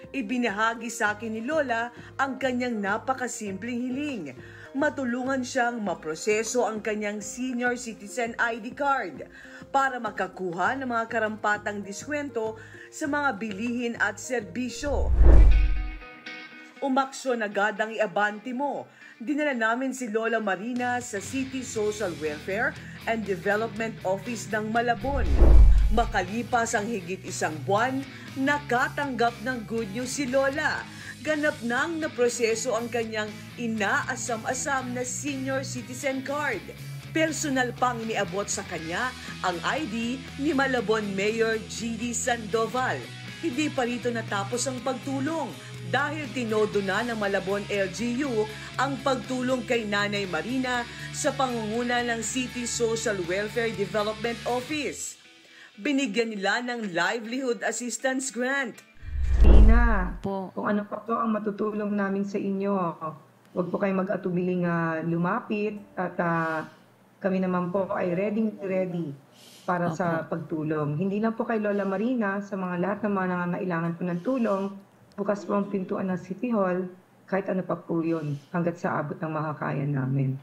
Ibinahagi sa akin ni Lola ang kanyang napakasimpleng hiling. Matulungan siyang maproseso ang kanyang senior citizen ID card para makakuha ng mga karampatang diskwento sa mga bilihin at serbisyo. Umaksyon agad ang iabante mo. Dinala namin si Lola Marina sa City Social Welfare and Development Office ng Malabon. Makalipas ang higit isang buwan, nakatanggap ng good news si Lola. Ganap nang naproseso ang kanyang inaasam-asam na senior citizen card. Personal pang iniabot sa kanya ang ID ni Malabon Mayor G.D. Sandoval. Hindi pa rito natapos ang pagtulong dahil tinodo na ng Malabon LGU ang pagtulong kay Nanay Marina sa pangunguna ng City Social Welfare Development Office. Binigyan nila ng livelihood assistance grant. Tina, Po. kung ano pa po ang matutulong namin sa inyo, huwag po kayong mag-atubiling lumapit at kami naman po ay ready para sa pagtulong. Hindi lang po kay Lola Marina, sa mga lahat ng mga nangangailangan po ng tulong, bukas po ang pintuan ng City Hall, kahit ano pa po yun, hanggat sa abot ng makakaya namin.